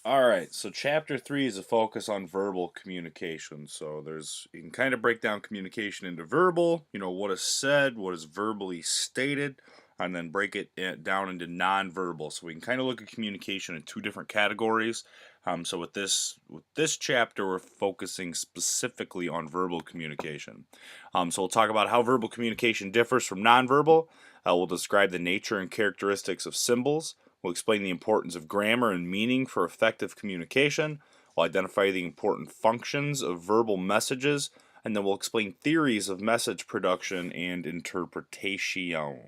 All right, so chapter 3 is a focus on verbal communication. So you can kind of break down communication into verbal, what is said, what is verbally stated, and then break it down into nonverbal. So we can kind of look at communication in two different categories. So with this chapter, we're focusing specifically on verbal communication. So we'll talk about how verbal communication differs from nonverbal. We'll describe the nature and characteristics of symbols. We'll explain the importance of grammar and meaning for effective communication. We'll identify the important functions of verbal messages, and then we'll explain theories of message production and interpretation.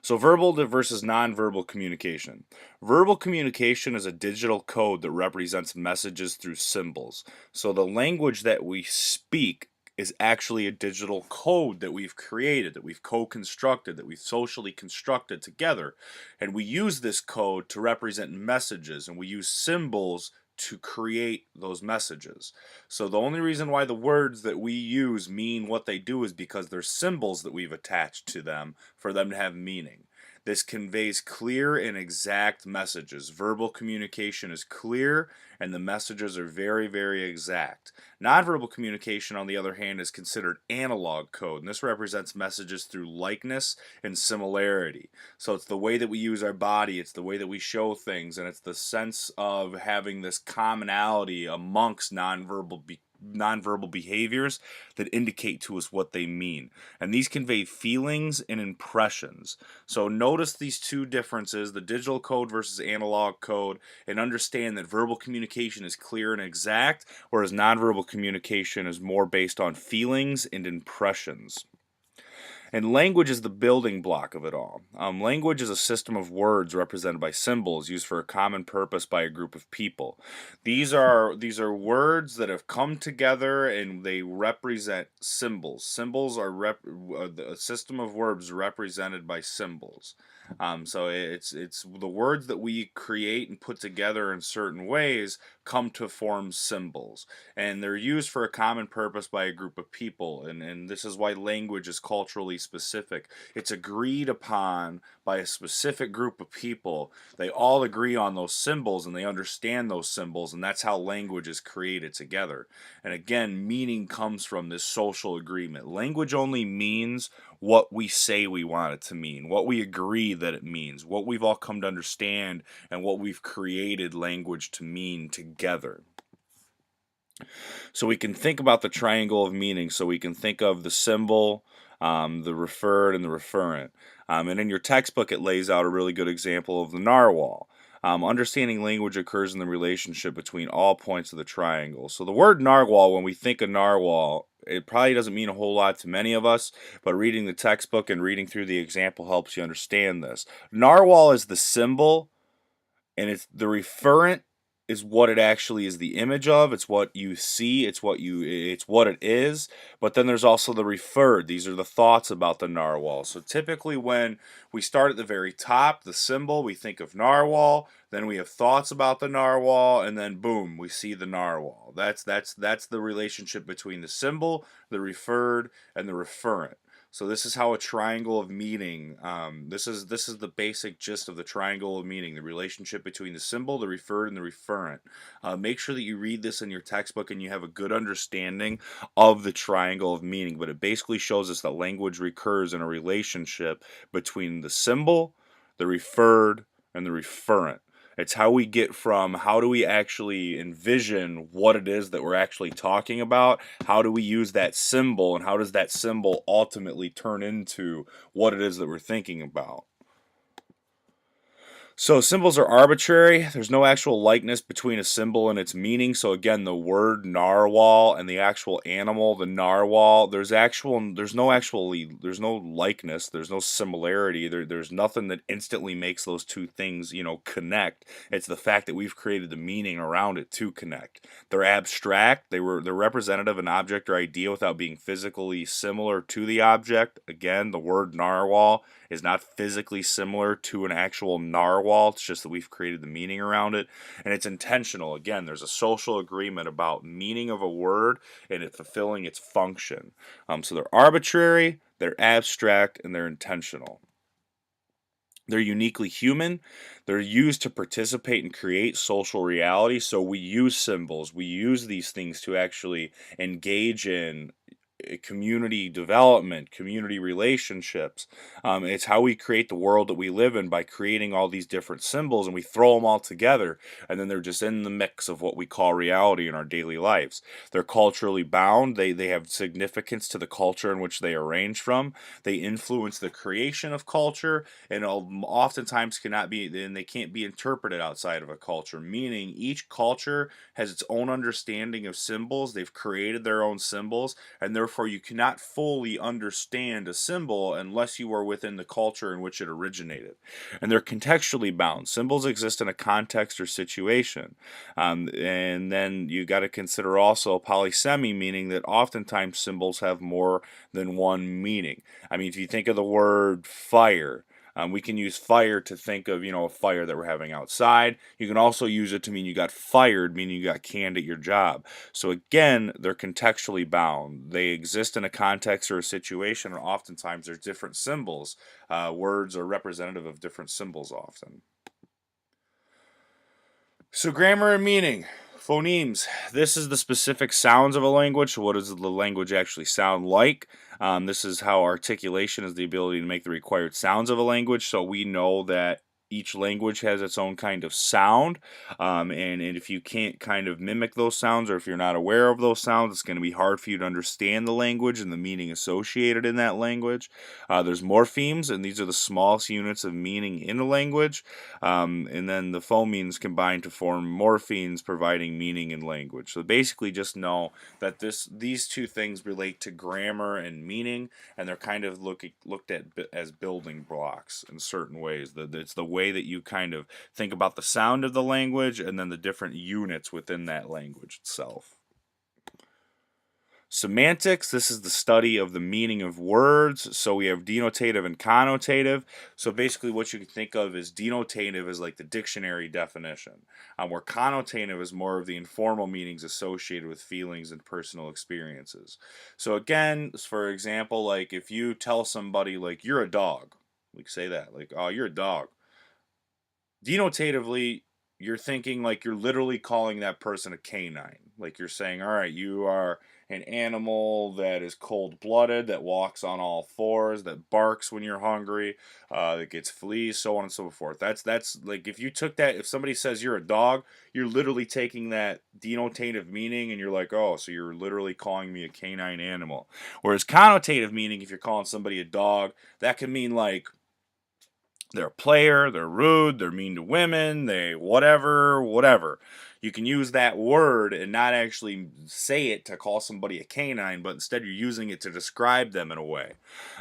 So, verbal versus nonverbal communication. Verbal communication is a digital code that represents messages through symbols. So, the language that we speak is actually a digital code that we've created, that we've co constructed, that we've socially constructed together. And we use this code to represent messages, and we use symbols to create those messages. So the only reason why the words that we use mean what they do is because they're symbols that we've attached to them for them to have meaning. This conveys clear and exact messages. Verbal communication is clear and the messages are very, very exact. Nonverbal communication, on the other hand, is considered analog code, and this represents messages through likeness and similarity. So it's the way that we use our body, it's the way that we show things, and it's the sense of having this commonality amongst nonverbal behaviors that indicate to us what they mean. And these convey feelings and impressions. So notice these two differences, the digital code versus analog code, and understand that verbal communication is clear and exact, whereas nonverbal communication is more based on feelings and impressions. And language is the building block of it all. Language is a system of words represented by symbols used for a common purpose by a group of people. These are words that have come together and they represent symbols. Symbols are a system of words represented by symbols. So it's the words that we create and put together in certain ways come to form symbols, and they're used for a common purpose by a group of people. And this is why language is culturally specific. It's agreed upon by a specific group of people. They all agree on those symbols and they understand those symbols, and that's how language is created together. And again, meaning comes from this social agreement. Language only means what we say we want it to mean, what we agree that it means, what we've all come to understand, and what we've created language to mean together. So we can think about the triangle of meaning. So we can think of the symbol, the referred, and the referent. And in your textbook, it lays out a really good example of the narwhal. Understanding language occurs in the relationship between all points of the triangle. So the word narwhal, when we think of narwhal, it probably doesn't mean a whole lot to many of us, but reading the textbook and reading through the example helps you understand this. Narwhal is the symbol, and it's the referent is what it actually is the image of. It's what you see, it's what it is. But then there's also the referred. These are the thoughts about the narwhal. So typically when we start at the very top, the symbol, we think of narwhal, then we have thoughts about the narwhal, and then boom, we see the narwhal. That's the relationship between the symbol, the referred, and the referent. So this is how a triangle of meaning. This is the basic gist of the triangle of meaning: the relationship between the symbol, the referred, and the referent. Make sure that you read this in your textbook and you have a good understanding of the triangle of meaning. But it basically shows us that language recurs in a relationship between the symbol, the referred, and the referent. It's how we get from how do we actually envision what it is that we're actually talking about, how do we use that symbol, and how does that symbol ultimately turn into what it is that we're thinking about. So symbols are arbitrary. There's no actual likeness between a symbol and its meaning. So again, the word narwhal and the actual animal, the narwhal, there's no likeness. There's no similarity. There's nothing that instantly makes those two things, connect. It's the fact that we've created the meaning around it to connect. They're abstract. They're representative of an object or idea without being physically similar to the object. Again, the word narwhal is not physically similar to an actual narwhal. It's just that we've created the meaning around it. And it's intentional. Again, there's a social agreement about meaning of a word and it fulfilling its function. So they're arbitrary, they're abstract, and they're intentional. They're uniquely human. They're used to participate and create social reality. So we use symbols. We use these things to actually engage in community development, community relationships. It's how we create the world that we live in by creating all these different symbols and we throw them all together. And then they're just in the mix of what we call reality in our daily lives. They're culturally bound. They have significance to the culture in which they arrange from. They influence the creation of culture and oftentimes cannot be, and they can't be interpreted outside of a culture, meaning each culture has its own understanding of symbols. They've created their own symbols, and therefore you cannot fully understand a symbol unless you are within the culture in which it originated. And they're contextually bound. Symbols exist in a context or situation. And then you got to consider also polysemy, meaning that oftentimes symbols have more than one meaning. I mean, if you think of the word fire, we can use fire to think of, a fire that we're having outside. You can also use it to mean you got fired, meaning you got canned at your job. So again, they're contextually bound. They exist in a context or a situation, and oftentimes there's different symbols. Words are representative of different symbols often. So grammar and meaning. Phonemes. This is the specific sounds of a language. So what does the language actually sound like? This is how articulation is the ability to make the required sounds of a language. So we know that each language has its own kind of sound. And if you can't kind of mimic those sounds or if you're not aware of those sounds, it's going to be hard for you to understand the language and the meaning associated in that language. There's morphemes, and these are the smallest units of meaning in a language. And then the phonemes combine to form morphemes, providing meaning in language. So basically, just know that these two things relate to grammar and meaning, and they're kind of looked at as building blocks in certain ways. It's the way that you kind of think about the sound of the language, and then the different units within that language itself. Semantics, this is the study of the meaning of words. So we have denotative and connotative. So basically what you can think of as denotative is like the dictionary definition, where connotative is more of the informal meanings associated with feelings and personal experiences. So again, for example, like if you tell somebody like you're a dog, we can say that, like, oh, you're a dog. Denotatively, you're thinking like you're literally calling that person a canine. Like you're saying, all right, you are an animal that is cold blooded, that walks on all fours, that barks when you're hungry, that gets fleas, so on and so forth. That's like if you took that, if somebody says you're a dog, you're literally taking that denotative meaning and you're like, oh, so you're literally calling me a canine animal. Whereas connotative meaning, if you're calling somebody a dog, that can mean like they're a player, they're rude, they're mean to women, they whatever. You can use that word and not actually say it to call somebody a canine, but instead you're using it to describe them in a way.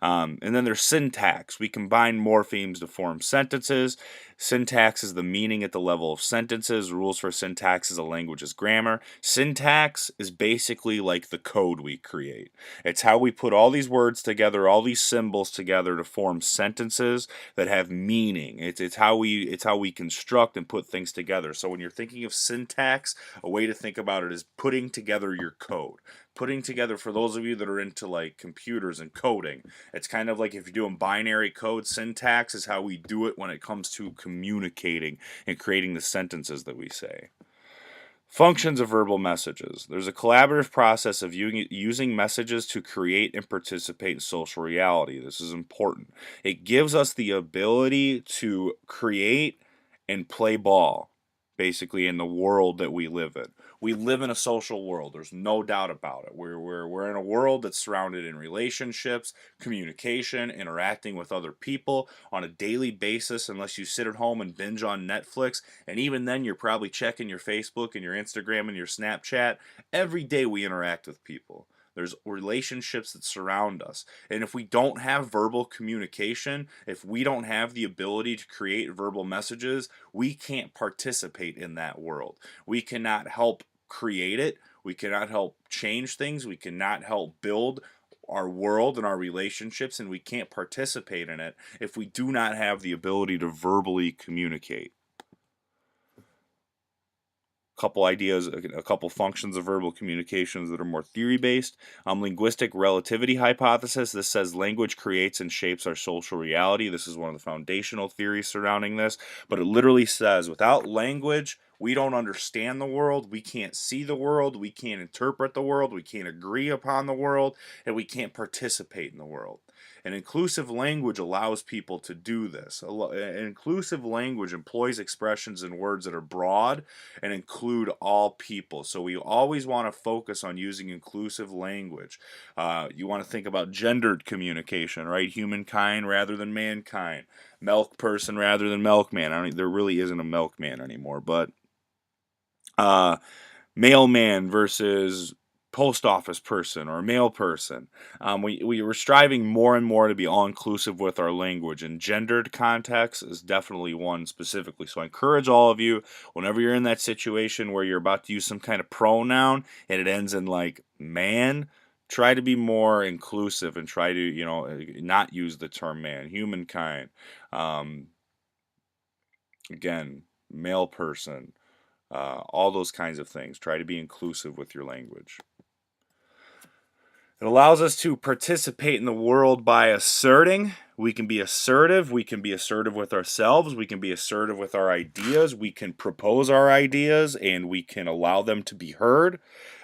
And then there's syntax. We combine morphemes to form sentences. Syntax is the meaning at the level of sentences. Rules for syntax is a language's grammar. Syntax is basically like the code we create. It's how we put all these words together, all these symbols together to form sentences that have meaning. It's how we construct and put things together. So when you're thinking of syntax, a way to think about it is putting together your code. Putting together, for those of you that are into like computers and coding, it's kind of like if you're doing binary code. Syntax is how we do it when it comes to communicating and creating the sentences that we say. Functions of verbal messages. There's a collaborative process of using messages to create and participate in social reality. This is important. It gives us the ability to create and play ball, basically, in the world that we live in. We live in a social world. There's no doubt about it. We're in a world that's surrounded in relationships, communication, interacting with other people on a daily basis, unless you sit at home and binge on Netflix. And even then, you're probably checking your Facebook and your Instagram and your Snapchat. Every day we interact with people. There's relationships that surround us. And if we don't have verbal communication, if we don't have the ability to create verbal messages, we can't participate in that world. We cannot help create it. We cannot help change things. We cannot help build our world and our relationships, and we can't participate in it if we do not have the ability to verbally communicate. couple ideas, a couple functions of verbal communications that are more theory-based. Linguistic relativity hypothesis. This says language creates and shapes our social reality. This is one of the foundational theories surrounding this, but it literally says without language, we don't understand the world, we can't see the world, we can't interpret the world, we can't agree upon the world, and we can't participate in the world. And inclusive language allows people to do this. Inclusive language employs expressions and words that are broad and include all people. So we always want to focus on using inclusive language. You want to think about gendered communication, right? Humankind rather than mankind. Milk person rather than milkman. There really isn't a milkman anymore, but mailman versus post office person or mail person. We were striving more and more to be all inclusive with our language, and gendered context is definitely one specifically. So I encourage all of you, whenever you're in that situation where you're about to use some kind of pronoun and it ends in like man, try to be more inclusive and try to, not use the term man. Humankind. Again, male person. All those kinds of things. Try to be inclusive with your language. It allows us to participate in the world by asserting. We can be assertive. We can be assertive with ourselves. We can be assertive with our ideas. We can propose our ideas and we can allow them to be heard.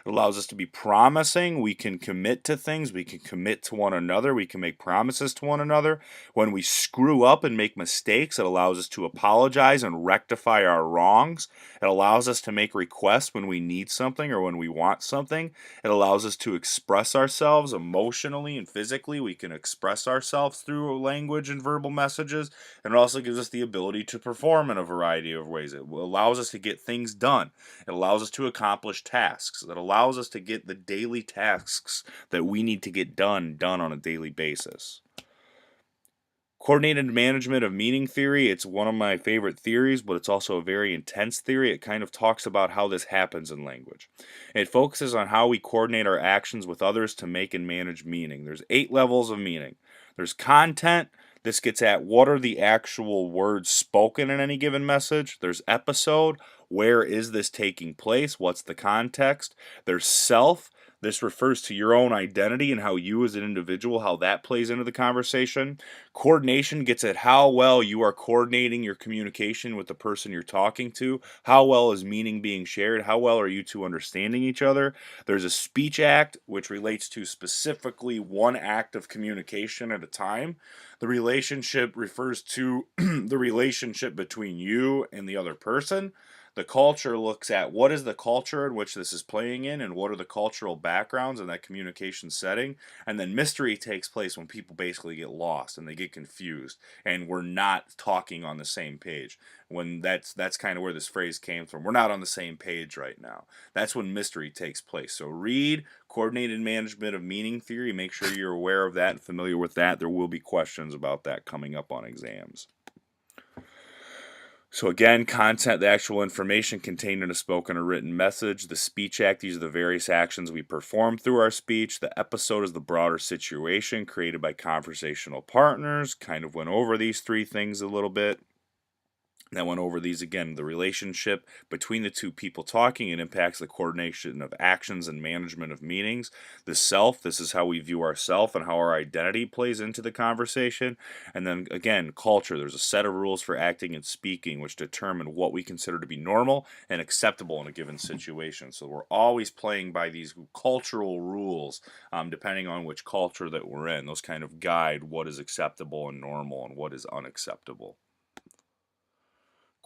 It allows us to be promising. We can commit to things. We can commit to one another. We can make promises to one another. When we screw up and make mistakes, it allows us to apologize and rectify our wrongs. It allows us to make requests when we need something or when we want something. It allows us to express ourselves emotionally and physically. We can express ourselves through language and verbal messages. And it also gives us the ability to perform in a variety of ways. It allows us to get things done. It allows us to accomplish tasks. It allows us to get the daily tasks that we need to get done on a daily basis. Coordinated management of meaning theory, it's one of my favorite theories, but it's also a very intense theory. It kind of talks about how this happens in language. It focuses on how we coordinate our actions with others to make and manage meaning. There's 8 levels of meaning. There's content. This gets at what are the actual words spoken in any given message. There's episode. Where is this taking place? What's the context? There's self. This refers to your own identity and how you as an individual, how that plays into the conversation. Coordination gets at how well you are coordinating your communication with the person you're talking to. How well is meaning being shared? How well are you two understanding each other? There's a speech act, which relates to specifically one act of communication at a time. The relationship refers to the relationship between you and the other person. The culture looks at what is the culture in which this is playing in and what are the cultural backgrounds in that communication setting. And then mystery takes place when people basically get lost and they get confused and we're not talking on the same page. When that's kind of where this phrase came from. We're not on the same page right now. That's when mystery takes place. So read Coordinated Management of Meaning Theory. Make sure you're aware of that and familiar with that. There will be questions about that coming up on exams. So again, content, the actual information contained in a spoken or written message. The speech act, these are the various actions we perform through our speech. The episode is the broader situation created by conversational partners. Kind of went over these 3 things a little bit. That went over these again. The relationship between the two people talking, it impacts the coordination of actions and management of meanings. The self, this is how we view ourself and how our identity plays into the conversation. And then again, culture, there's a set of rules for acting and speaking which determine what we consider to be normal and acceptable in a given situation. So we're always playing by these cultural rules, depending on which culture that we're in. Those kind of guide what is acceptable and normal and what is unacceptable.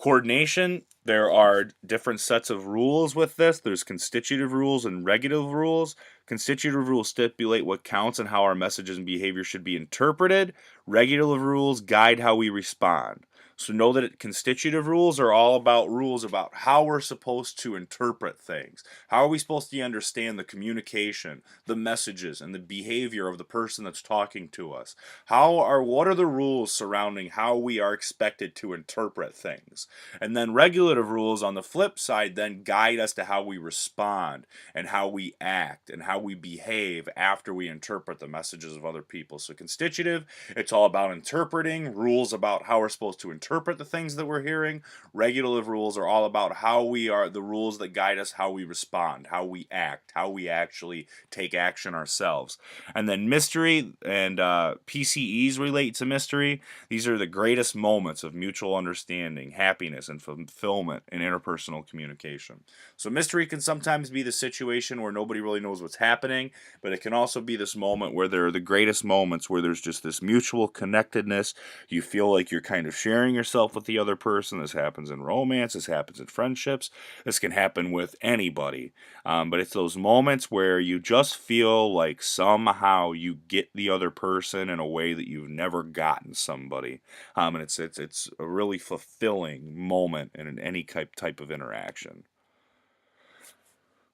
Coordination, there are different sets of rules with this. There's constitutive rules and regulative rules. Constitutive rules stipulate what counts and how our messages and behavior should be interpreted. Regulative rules guide how we respond. So know that constitutive rules are all about rules about how we're supposed to interpret things. How are we supposed to understand the communication, the messages, and the behavior of the person that's talking to us? What are the rules surrounding how we are expected to interpret things? And then regulative rules on the flip side then guide us to how we respond and how we act and how we behave after we interpret the messages of other people. So constitutive, it's all about interpreting, rules about how we're supposed to interpret interpret the things that we're hearing. Regulative rules are all about how we are, the rules that guide us, how we respond, how we act, how we actually take action ourselves. And then mystery and PCEs relate to mystery. These are the greatest moments of mutual understanding, happiness, and fulfillment in interpersonal communication. So mystery can sometimes be the situation where nobody really knows what's happening, but it can also be this moment where there are the greatest moments where there's just this mutual connectedness. You feel like you're kind of sharing yourself with the other person. This happens in romance. This happens in friendships. This can happen with anybody. But it's those moments where you just feel like somehow you get the other person in a way that you've never gotten somebody. And it's a really fulfilling moment in any type of interaction.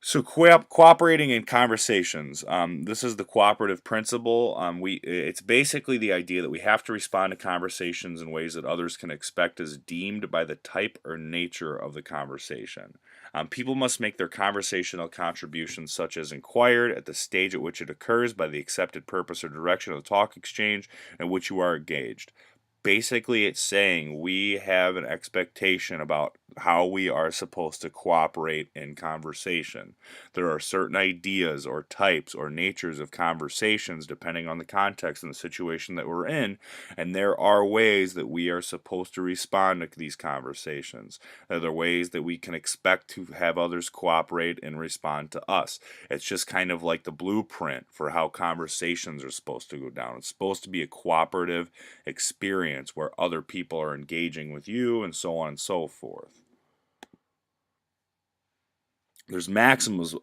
So cooperating in conversations. This is the cooperative principle. It's basically the idea that we have to respond to conversations in ways that others can expect as deemed by the type or nature of the conversation. People must make their conversational contributions, such as inquired, at the stage at which it occurs by the accepted purpose or direction of the talk exchange in which you are engaged. Basically, it's saying we have an expectation about how we are supposed to cooperate in conversation. There are certain ideas or types or natures of conversations depending on the context and the situation that we're in, and there are ways that we are supposed to respond to these conversations. There are ways that we can expect to have others cooperate and respond to us. It's just kind of like the blueprint for how conversations are supposed to go down. It's supposed to be a cooperative experience where other people are engaging with you and so on and so forth. There's maxims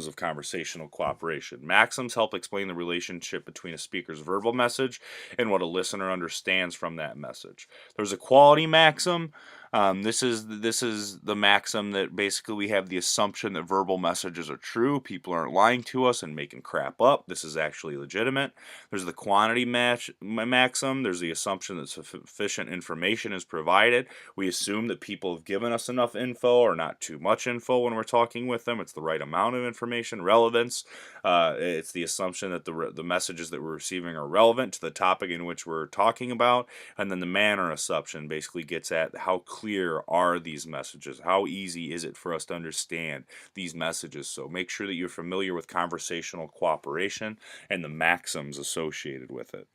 of conversational cooperation. Maxims help explain the relationship between a speaker's verbal message and what a listener understands from that message. There's a quality maxim. This is the maxim that basically we have the assumption that verbal messages are true. People aren't lying to us and making crap up. This is actually legitimate. There's the quantity maxim. There's the assumption that sufficient information is provided. We assume that people have given us enough info or not too much info when we're talking with them. It's the right amount of information. Relevance. It's the assumption that the messages that we're receiving are relevant to the topic in which we're talking about. And then the manner assumption basically gets at how clear are these messages? How easy is it for us to understand these messages? So make sure that you're familiar with conversational cooperation and the maxims associated with it.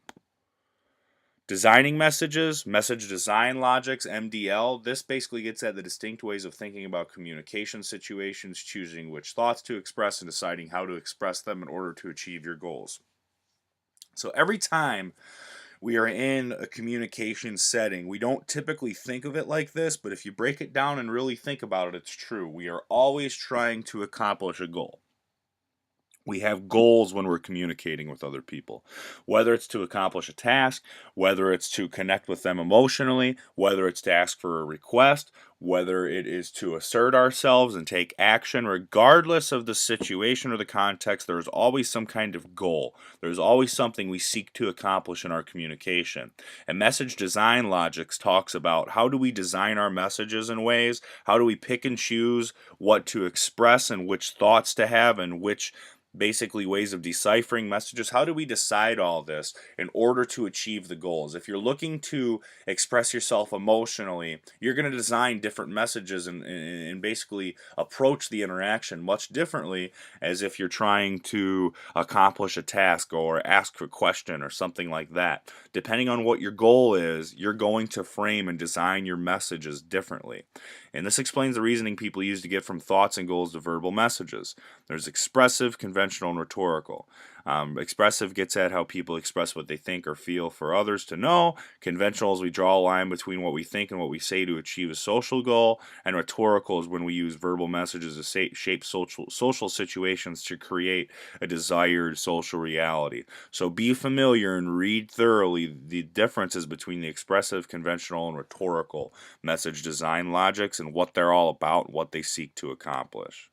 Designing messages, message design logics, MDL. This basically gets at the distinct ways of thinking about communication situations, choosing which thoughts to express, and deciding how to express them in order to achieve your goals. So every time we are in a communication setting, we don't typically think of it like this, but if you break it down and really think about it, it's true. We are always trying to accomplish a goal. We have goals when we're communicating with other people, whether it's to accomplish a task, whether it's to connect with them emotionally, whether it's to ask for a request, whether it is to assert ourselves and take action. Regardless of the situation or the context, there's always some kind of goal. There's always something we seek to accomplish in our communication. And message design logics talks about how do we design our messages in ways, how do we pick and choose what to express and which thoughts to have and which basically ways of deciphering messages. How do we decide all this in order to achieve the goals? If you're looking to express yourself emotionally, you're going to design different messages and basically approach the interaction much differently as if you're trying to accomplish a task or ask a question or something like that. Depending on what your goal is, you're going to frame and design your messages differently. And this explains the reasoning people use to get from thoughts and goals to verbal messages. There's expressive, conventional, and rhetorical. Expressive gets at how people express what they think or feel for others to know. Conventional is we draw a line between what we think and what we say to achieve a social goal. And rhetorical is when we use verbal messages to shape social situations to create a desired social reality. So be familiar and read thoroughly the differences between the expressive, conventional, and rhetorical message design logics and what they're all about, what they seek to accomplish.